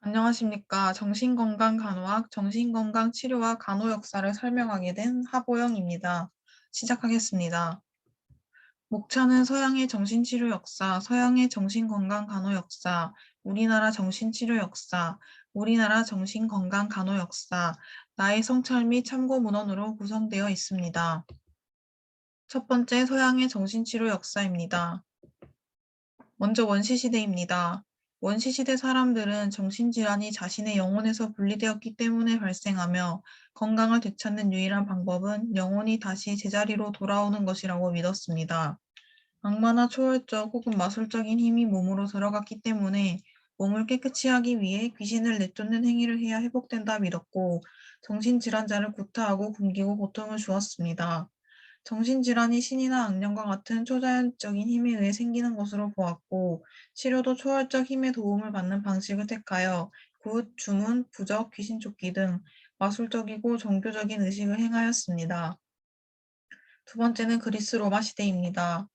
안녕하십니까. 정신건강간호학, 정신건강치료와 간호 역사를 설명하게 된 하보영입니다. 시작하겠습니다. 목차는 서양의 정신치료 역사, 서양의 정신건강간호 역사, 우리나라 정신치료 역사, 우리나라 정신건강간호 역사, 나의 성찰 및 참고 문헌으로 구성되어 있습니다. 첫 번째, 서양의 정신치료 역사입니다. 먼저 원시시대입니다. 원시시대 사람들은 정신질환이 자신의 영혼에서 분리되었기 때문에 발생하며 건강을 되찾는 유일한 방법은 영혼이 다시 제자리로 돌아오는 것이라고 믿었습니다. 악마나 초월적 혹은 마술적인 힘이 몸으로 들어갔기 때문에 몸을 깨끗이 하기 위해 귀신을 내쫓는 행위를 해야 회복된다 믿었고 정신질환자를 구타하고 굶기고 고통을 주었습니다. 정신질환이 신이나 악령과 같은 초자연적인 힘에 의해 생기는 것으로 보았고 치료도 초월적 힘의 도움을 받는 방식을 택하여 굿, 주문, 부적, 귀신 쫓기 등 마술적이고 종교적인 의식을 행하였습니다. 두 번째는 그리스 로마 시대입니다.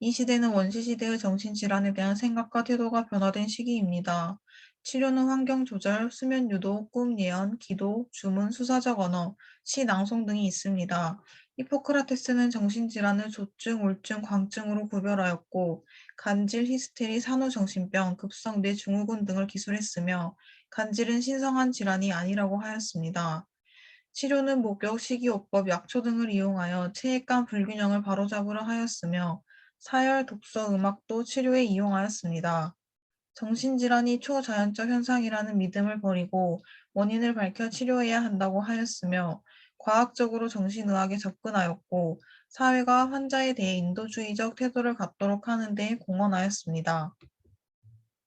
이 시대는 원시시대의 정신질환에 대한 생각과 태도가 변화된 시기입니다. 치료는 환경 조절, 수면 유도, 꿈 예언, 기도, 주문, 수사적 언어, 시 낭송 등이 있습니다. 히포크라테스는 정신질환을 조증, 우울증, 광증으로 구별하였고 간질, 히스테리, 산후정신병, 급성 뇌증후군 등을 기술했으며 간질은 신성한 질환이 아니라고 하였습니다. 치료는 목욕, 식이요법, 약초 등을 이용하여 체액간 불균형을 바로잡으려 하였으며 사열, 독서, 음악도 치료에 이용하였습니다. 정신질환이 초자연적 현상이라는 믿음을 버리고 원인을 밝혀 치료해야 한다고 하였으며 과학적으로 정신의학에 접근하였고 사회가 환자에 대해 인도주의적 태도를 갖도록 하는 데 공헌하였습니다.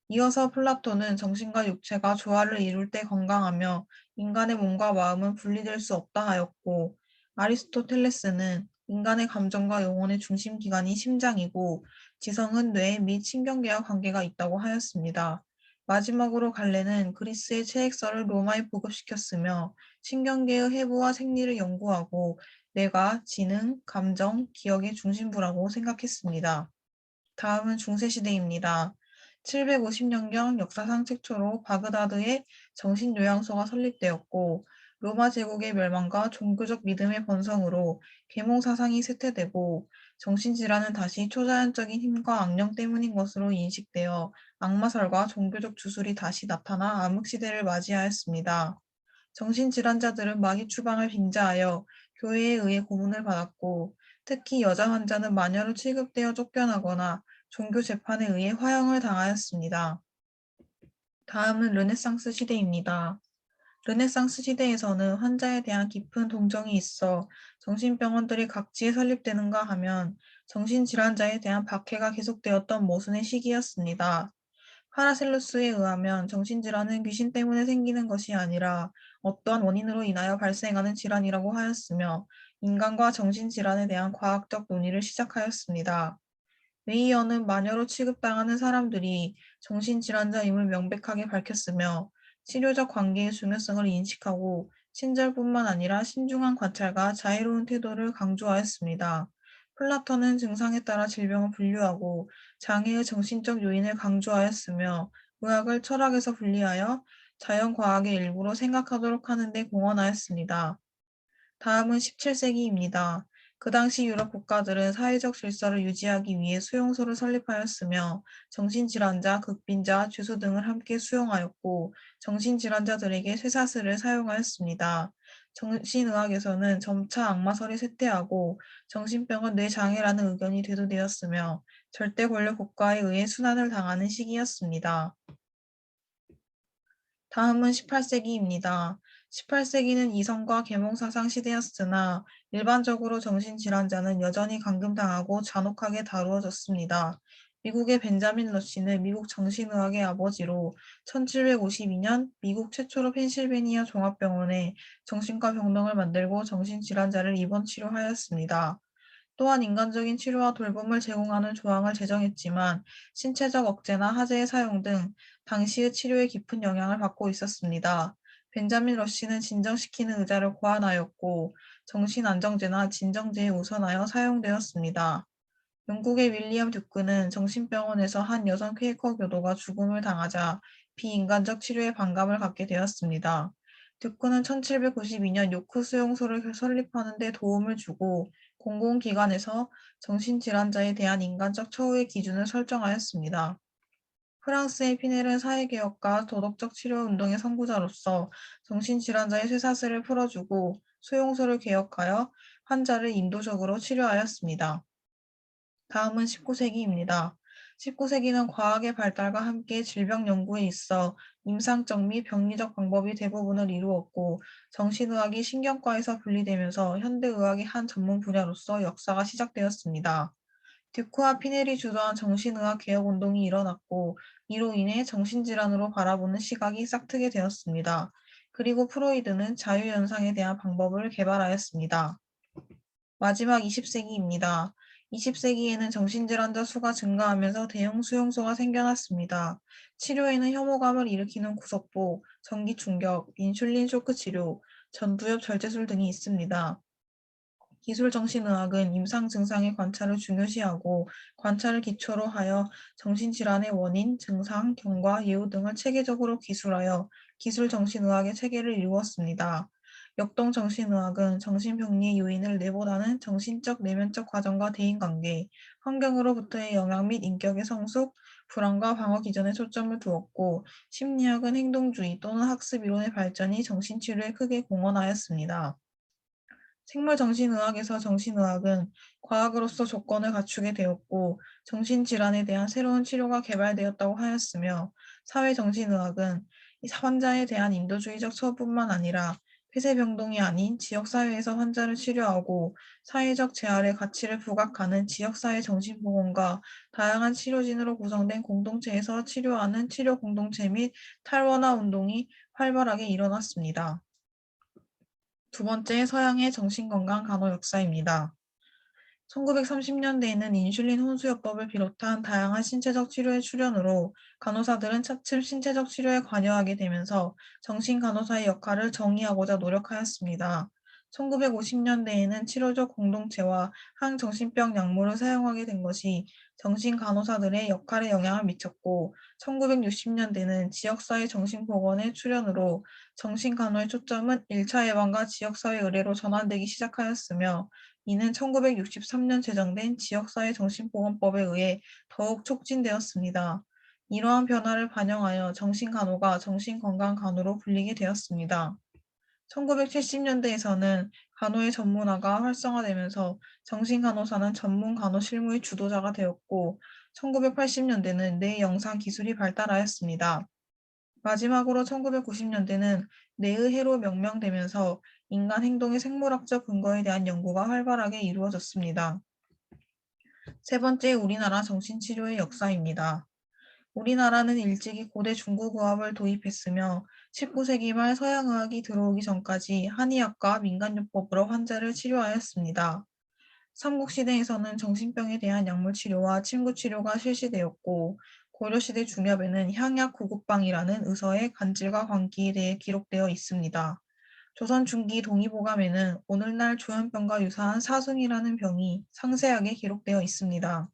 이어서 플라톤은 정신과 육체가 조화를 이룰 때 건강하며 인간의 몸과 마음은 분리될 수 없다 하였고 아리스토텔레스는 인간의 감정과 영혼의 중심 기관이 심장이고 지성은 뇌 및 신경계와 관계가 있다고 하였습니다. 마지막으로 갈레는 그리스의 체액설을 로마에 보급시켰으며 신경계의 해부와 생리를 연구하고 뇌가 지능, 감정, 기억의 중심부라고 생각했습니다. 다음은 중세시대입니다. 750년경 역사상 최초로 바그다드에 정신요양소가 설립되었고 로마 제국의 멸망과 종교적 믿음의 번성으로 계몽 사상이 쇠퇴되고 정신질환은 다시 초자연적인 힘과 악령 때문인 것으로 인식되어 악마설과 종교적 주술이 다시 나타나 암흑시대를 맞이하였습니다. 정신질환자들은 마귀 추방을 빙자하여 교회에 의해 고문을 받았고 특히 여자 환자는 마녀로 취급되어 쫓겨나거나 종교 재판에 의해 화형을 당하였습니다. 다음은 르네상스 시대입니다. 르네상스 시대에서는 환자에 대한 깊은 동정이 있어 정신병원들이 각지에 설립되는가 하면 정신질환자에 대한 박해가 계속되었던 모순의 시기였습니다. 파라셀루스에 의하면 정신질환은 귀신 때문에 생기는 것이 아니라 어떠한 원인으로 인하여 발생하는 질환이라고 하였으며 인간과 정신질환에 대한 과학적 논의를 시작하였습니다. 웨이어는 마녀로 취급당하는 사람들이 정신질환자임을 명백하게 밝혔으며 치료적 관계의 중요성을 인식하고 친절뿐만 아니라 신중한 관찰과 자애로운 태도를 강조하였습니다. 플라톤은 증상에 따라 질병을 분류하고 장애의 정신적 요인을 강조하였으며 의학을 철학에서 분리하여 자연과학의 일부로 생각하도록 하는 데 공헌하였습니다. 다음은 17세기입니다. 그 당시 유럽 국가들은 사회적 질서를 유지하기 위해 수용소를 설립하였으며 정신질환자, 극빈자, 죄수 등을 함께 수용하였고 정신질환자들에게 쇠사슬을 사용하였습니다. 정신의학에서는 점차 악마설이 쇠퇴하고 정신병은 뇌장애라는 의견이 대두되었으며 절대 권력 국가에 의해 순환을 당하는 시기였습니다. 다음은 18세기입니다. 18세기는 이성과 계몽사상 시대였으나 일반적으로 정신질환자는 여전히 감금당하고 잔혹하게 다루어졌습니다. 미국의 벤자민 러시는 미국 정신의학의 아버지로 1752년 미국 최초로 펜실베니아 종합병원에 정신과 병동을 만들고 정신질환자를 입원 치료하였습니다. 또한 인간적인 치료와 돌봄을 제공하는 조항을 제정했지만 신체적 억제나 하제의 사용 등 당시의 치료에 깊은 영향을 받고 있었습니다. 벤자민 러시는 진정시키는 의자를 고안하였고 정신안정제나 진정제에 우선하여 사용되었습니다. 영국의 윌리엄 듀크는 정신병원에서 한 여성 퀘이커 교도가 죽음을 당하자 비인간적 치료에 반감을 갖게 되었습니다. 듀크는 1792년 요크 수용소를 설립하는 데 도움을 주고 공공기관에서 정신질환자에 대한 인간적 처우의 기준을 설정하였습니다. 프랑스의 피넬은 사회개혁과 도덕적 치료운동의 선구자로서 정신질환자의 쇠사슬을 풀어주고 수용소를 개혁하여 환자를 인도적으로 치료하였습니다. 다음은 19세기입니다. 19세기는 과학의 발달과 함께 질병 연구에 있어 임상적 및 병리적 방법이 대부분을 이루었고 정신의학이 신경과에서 분리되면서 현대의학의 한 전문 분야로서 역사가 시작되었습니다. 듀크와 피넬이 주도한 정신의학 개혁운동이 일어났고 이로 인해 정신질환으로 바라보는 시각이 싹트게 되었습니다. 그리고 프로이드는 자유현상에 대한 방법을 개발하였습니다. 마지막 20세기입니다. 20세기에는 정신질환자 수가 증가하면서 대형 수용소가 생겨났습니다. 치료에는 혐오감을 일으키는 구속보, 전기 충격, 인슐린 쇼크 치료, 전두엽 절제술 등이 있습니다. 기술정신의학은 임상 증상의 관찰을 중요시하고 관찰을 기초로 하여 정신질환의 원인, 증상, 경과, 예후 등을 체계적으로 기술하여 기술정신의학의 체계를 이루었습니다. 역동정신의학은 정신병리의 요인을 내보다는 정신적, 내면적 과정과 대인관계, 환경으로부터의 영향 및 인격의 성숙, 불안과 방어 기전에 초점을 두었고 심리학은 행동주의 또는 학습 이론의 발전이 정신치료에 크게 공헌하였습니다. 생물정신의학에서 정신의학은 과학으로서 조건을 갖추게 되었고 정신질환에 대한 새로운 치료가 개발되었다고 하였으며 사회정신의학은 환자에 대한 인도주의적 처우뿐만 아니라 폐쇄병동이 아닌 지역사회에서 환자를 치료하고 사회적 재활의 가치를 부각하는 지역사회 정신보건과 다양한 치료진으로 구성된 공동체에서 치료하는 치료공동체 및 탈원화 운동이 활발하게 일어났습니다. 두 번째, 서양의 정신건강 간호 역사입니다. 1930년대에는 인슐린 혼수요법을 비롯한 다양한 신체적 치료의 출현으로 간호사들은 차츰 신체적 치료에 관여하게 되면서 정신간호사의 역할을 정의하고자 노력하였습니다. 1950년대에는 치료적 공동체와 항정신병 약물을 사용하게 된 것이 정신간호사들의 역할에 영향을 미쳤고 1960년대는 지역사회 정신보건의 출현으로 정신간호의 초점은 1차 예방과 지역사회 의료로 전환되기 시작하였으며 이는 1963년 제정된 지역사회 정신보건법에 의해 더욱 촉진되었습니다. 이러한 변화를 반영하여 정신간호가 정신건강간호로 불리게 되었습니다. 1970년대에서는 간호의 전문화가 활성화되면서 정신간호사는 전문 간호 실무의 주도자가 되었고 1980년대는 뇌영상 기술이 발달하였습니다. 마지막으로 1990년대는 뇌의 해로 명명되면서 인간 행동의 생물학적 근거에 대한 연구가 활발하게 이루어졌습니다. 세 번째, 우리나라 정신치료의 역사입니다. 우리나라는 일찍이 고대 중국의학을 도입했으며 19세기 말 서양의학이 들어오기 전까지 한의학과 민간요법으로 환자를 치료하였습니다. 삼국시대에서는 정신병에 대한 약물치료와 침구치료가 실시되었고 고려시대 중엽에는 향약 구국방이라는 의서의 간질과 광기에 대해 기록되어 있습니다. 조선 중기 동의보감에는 오늘날 조현병과 유사한 사승이라는 병이 상세하게 기록되어 있습니다.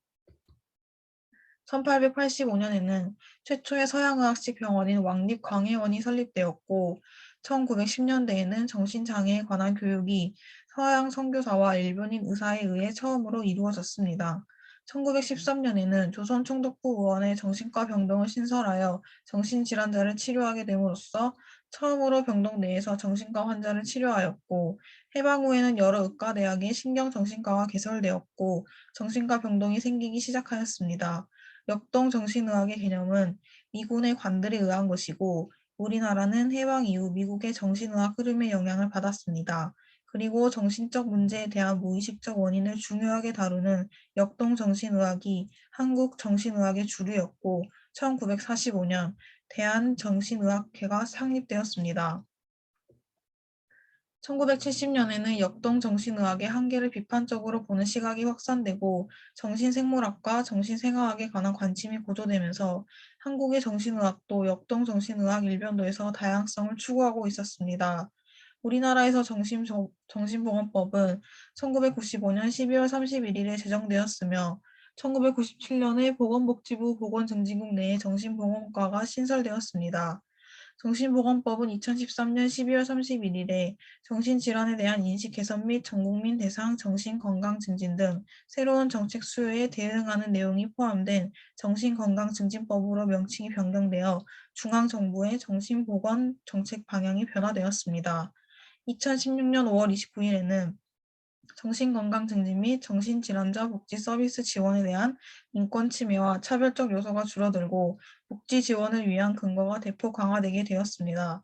1885년에는 최초의 서양의학식 병원인 왕립광해원이 설립되었고 1910년대에는 정신장애에 관한 교육이 서양 선교사와 일본인 의사에 의해 처음으로 이루어졌습니다. 1913년에는 조선총독부의원의 정신과 병동을 신설하여 정신질환자를 치료하게 됨으로써 처음으로 병동 내에서 정신과 환자를 치료하였고 해방 후에는 여러 의과대학의 신경정신과가 개설되었고 정신과 병동이 생기기 시작하였습니다. 역동정신의학의 개념은 미군의 관들에 의한 것이고 우리나라는 해방 이후 미국의 정신의학 흐름에 영향을 받았습니다. 그리고 정신적 문제에 대한 무의식적 원인을 중요하게 다루는 역동정신의학이 한국 정신의학의 주류였고 1945년 대한정신의학회가 창립되었습니다. 1970년에는 역동정신의학의 한계를 비판적으로 보는 시각이 확산되고 정신생물학과 정신생화학에 관한 관심이 고조되면서 한국의 정신의학도 역동정신의학 일변도에서 다양성을 추구하고 있었습니다. 우리나라에서 정신보건법은 1995년 12월 31일에 제정되었으며 1997년에 보건복지부 보건증진국 내에 정신보건과가 신설되었습니다. 정신보건법은 2013년 12월 31일에 정신질환에 대한 인식 개선 및 전국민 대상 정신건강 증진 등 새로운 정책 수요에 대응하는 내용이 포함된 정신건강증진법으로 명칭이 변경되어 중앙정부의 정신보건 정책 방향이 변화되었습니다. 2016년 5월 29일에는 정신건강증진 및 정신질환자 복지 서비스 지원에 대한 인권 침해와 차별적 요소가 줄어들고 복지 지원을 위한 근거가 대폭 강화되게 되었습니다.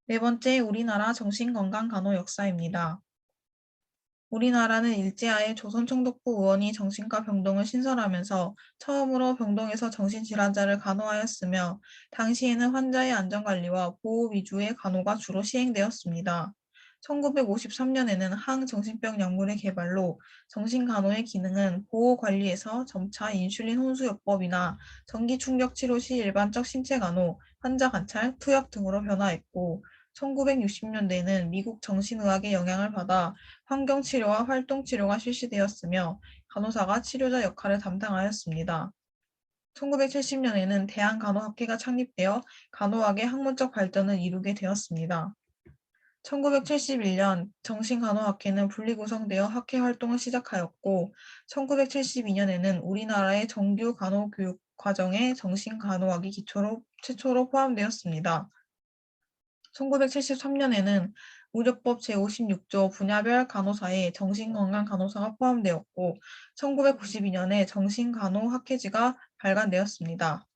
네 번째, 우리나라 정신건강 간호 역사입니다. 우리나라는 일제하에 조선총독부 의원이 정신과 병동을 신설하면서 처음으로 병동에서 정신질환자를 간호하였으며 당시에는 환자의 안전관리와 보호 위주의 간호가 주로 시행되었습니다. 1953년에는 항정신병 약물의 개발로 정신간호의 기능은 보호관리에서 점차 인슐린 혼수요법이나 전기충격 치료 시 일반적 신체간호, 환자관찰, 투약 등으로 변화했고 1960년대에는 미국 정신의학의 영향을 받아 환경치료와 활동치료가 실시되었으며 간호사가 치료자 역할을 담당하였습니다. 1970년에는 대한간호학회가 창립되어 간호학의 학문적 발전을 이루게 되었습니다. 1971년 정신간호학회는 분리구성되어 학회 활동을 시작하였고 1972년에는 우리나라의 정규 간호교육 과정에 정신간호학이 최초로 포함되었습니다. 1973년에는 의료법 제56조 분야별 간호사에 정신건강간호사가 포함되었고 1992년에 정신간호학회지가 발간되었습니다.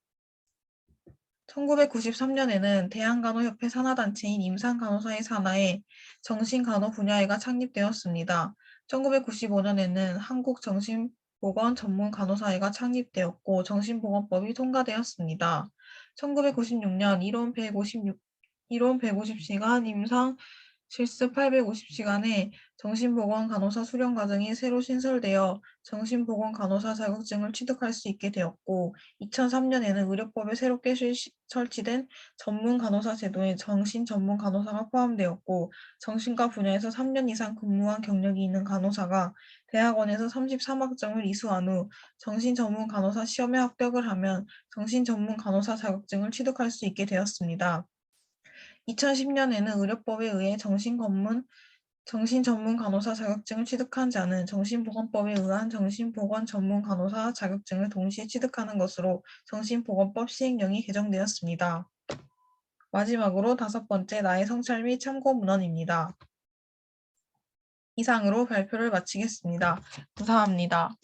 1993년에는 대한간호협회 산하단체인 임상간호사의 산하에 정신간호 분야회가 창립되었습니다. 1995년에는 한국정신보건전문간호사회가 창립되었고 정신보건법이 통과되었습니다. 1996년 이론 150시간, 임상 실습 850시간에 정신보건간호사 수련 과정이 새로 신설되어 정신보건간호사 자격증을 취득할 수 있게 되었고 2003년에는 의료법에 새롭게 설치된 전문간호사 제도에 정신전문간호사가 포함되었고 정신과 분야에서 3년 이상 근무한 경력이 있는 간호사가 대학원에서 33학점을 이수한 후 정신전문간호사 시험에 합격을 하면 정신전문간호사 자격증을 취득할 수 있게 되었습니다. 2010년에는 의료법에 의해 정신전문간호사 자격증을 취득한 자는 정신보건법에 의한 정신보건전문간호사 자격증을 동시에 취득하는 것으로 정신보건법 시행령이 개정되었습니다. 마지막으로 5번째, 나의 성찰 및 참고 문헌입니다. 이상으로 발표를 마치겠습니다. 감사합니다.